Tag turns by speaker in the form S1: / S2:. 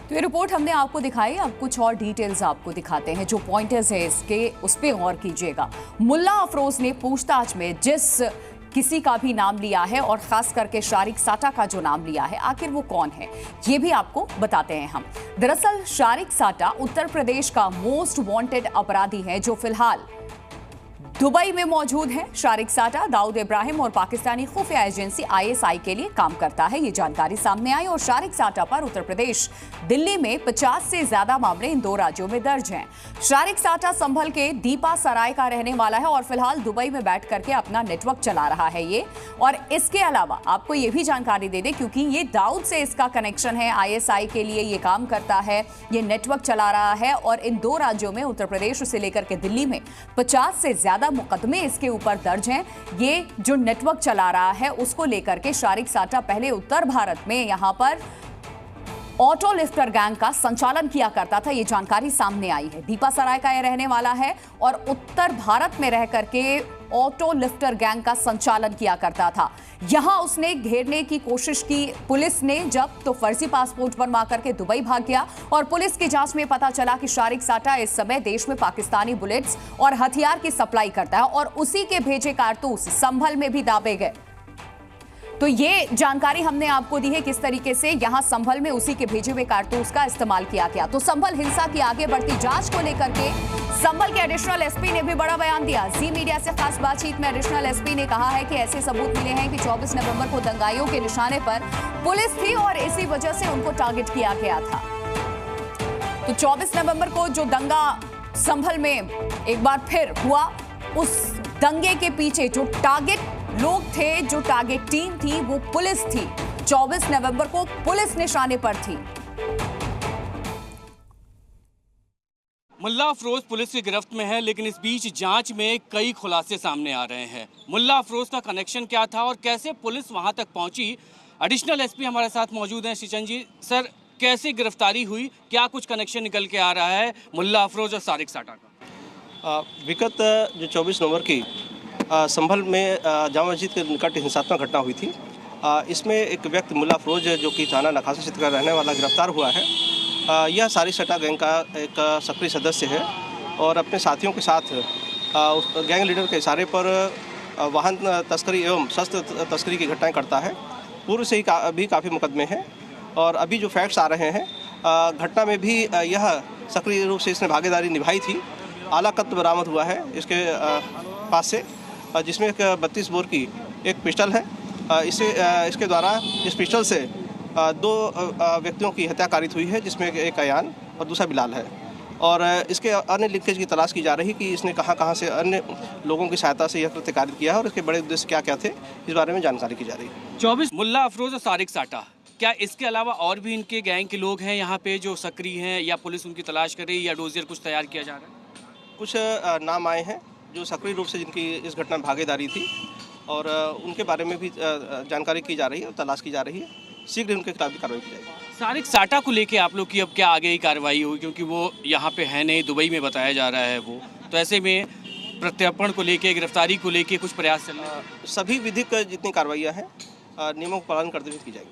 S1: तो ये रिपोर्ट हमने आपको दिखाई। अब कुछ और डिटेल्स आपको दिखाते हैं, जो पॉइंटर्स है इसके, उस पर गौर कीजिएगा। मुल्ला अफरोज ने पूछताछ में जिस किसी का भी नाम लिया है और खास करके शारिक साटा का जो नाम लिया है, आखिर वो कौन है ये भी आपको बताते हैं हम। दरअसल शारिक साटा उत्तर प्रदेश का मोस्ट वांटेड अपराधी है जो फिलहाल दुबई में मौजूद है। शारिक साटा दाऊद इब्राहिम और पाकिस्तानी खुफिया एजेंसी ISI के लिए काम करता है, ये जानकारी सामने आई। और शारिक साटा पर उत्तर प्रदेश, दिल्ली में 50 से ज्यादा मामले इन 2 राज्यों में दर्ज हैं। शारिक साटा संभल के दीपा सराय का रहने वाला है और फिलहाल दुबई में बैठ करके अपना नेटवर्क चला रहा है ये। और इसके अलावा आपको ये भी जानकारी दे दें, क्योंकि ये दाऊद से इसका कनेक्शन है, ISI के लिए ये काम करता है, ये नेटवर्क चला रहा है। और इन 2 राज्यों में, उत्तर प्रदेश से लेकर के दिल्ली में 50 से ज्यादा मुकदमे इसके ऊपर दर्ज हैं। ये जो नेटवर्क चला रहा है उसको लेकर के शारिक साटा पहले उत्तर भारत में यहां पर ऑटो लिफ्टर गैंग का संचालन किया करता था, ये जानकारी सामने आई है। दीपा सराय का यह रहने वाला है और उत्तर भारत में रह करके ऑटो लिफ्टर गैंग का संचालन किया करता था। यहां उसने घेरने की कोशिश की पुलिस ने जब, तो फर्जी पासपोर्ट बनवा करके दुबई भाग गया। और पुलिस की जांच में पता चला कि शारिक साटा इस समय देश में पाकिस्तानी बुलेट्स और हथियार की सप्लाई करता है और उसी के भेजे कारतूस संभल में भी दाबे गए। तो ये जानकारी हमने आपको दी है किस तरीके से यहां संभल में उसी के भेजे हुए कारतूस का इस्तेमाल किया गया। तो संभल हिंसा की आगे बढ़ती जांच को लेकर के संभल के एडिशनल SP ने भी बड़ा बयान दिया। जी मीडिया से खास बातचीत में एडिशनल SP ने कहा है कि ऐसे सबूत मिले हैं कि 24 नवंबर को दंगाइयों के निशाने पर पुलिस थी और इसी वजह से उनको टारगेट किया गया था। तो 24 नवंबर को जो दंगा संभल में एक बार फिर हुआ, उस दंगे के पीछे जो टारगेट लोग थे, जो टारगेट टीम थी, वो पुलिस थी। 24 नवंबर को पुलिस निशाने पर थी।
S2: मुल्ला अफरोज पुलिस की गिरफ्त में है, लेकिन इस बीच जांच में कई खुलासे सामने आ रहे हैं। मुल्ला अफरोज का कनेक्शन क्या था और कैसे पुलिस वहां तक पहुंची? एडिशनल SP हमारे साथ मौजूद हैं, श्रीचंद जी। सर, कैसे गिरफ्तारी हुई, क्या कुछ कनेक्शन निकल के आ रहा है मुल्ला अफरोज और शारिक साटा का?
S3: विगत जो 24 नवंबर की संभल में जामा मस्जिद के निकट हिंसात्मक घटना हुई थी। इसमें एक व्यक्ति मुल्ला अफरोज जो कि थाना नखासा क्षेत्र का रहने वाला गिरफ्तार हुआ है। यह शारिक साटा गैंग का एक सक्रिय सदस्य है और अपने साथियों के साथ उस गैंग लीडर के इशारे पर वाहन तस्करी एवं शस्त्र तस्करी की घटनाएं करता है। पूर्व से ही भी काफ़ी मुकदमे हैं और अभी जो फैक्ट्स आ रहे हैं, घटना में भी यह सक्रिय रूप से इसने भागीदारी निभाई थी। आला कत्ल बरामद हुआ है इसके पास से, जिसमें एक 32 बोर की एक पिस्टल है। इसके द्वारा इस पिस्टल से 2 व्यक्तियों की हत्या कारित हुई है, जिसमें एक अयान और दूसरा बिलाल है। और इसके अन्य लिंकेज की तलाश की जा रही कि इसने कहां से अन्य लोगों की सहायता से यह कृत्य कारित किया है और इसके बड़े उद्देश्य क्या थे, इस बारे में जानकारी की जा रही है।
S2: 24 मुल्ला अफरोज और शारिक साटा, क्या इसके अलावा और भी इनके गैंग के लोग हैं यहाँ पे जो सक्रिय हैं, या पुलिस उनकी तलाश कर रही है, या डोजियर कुछ तैयार किया जा रहा है?
S3: कुछ नाम आए हैं जो सक्रिय रूप से जिनकी इस घटना में भागीदारी थी और उनके बारे में भी जानकारी की जा रही है और तलाश की जा रही है। शीघ्र उनके खिलाफ भी कार्रवाई की जाएगी।
S2: शारिक साटा को लेके आप लोग की अब क्या आगे की कार्रवाई होगी, क्योंकि वो यहाँ पे है नहीं, दुबई में बताया जा रहा है वो, तो ऐसे में प्रत्यर्पण को लेके, गिरफ्तारी को लेके कुछ प्रयास चल रहे हैं?
S3: सभी विधिक जितनी कार्रवाइयाँ हैं नियमों का पालन करते हुए की जाएगी।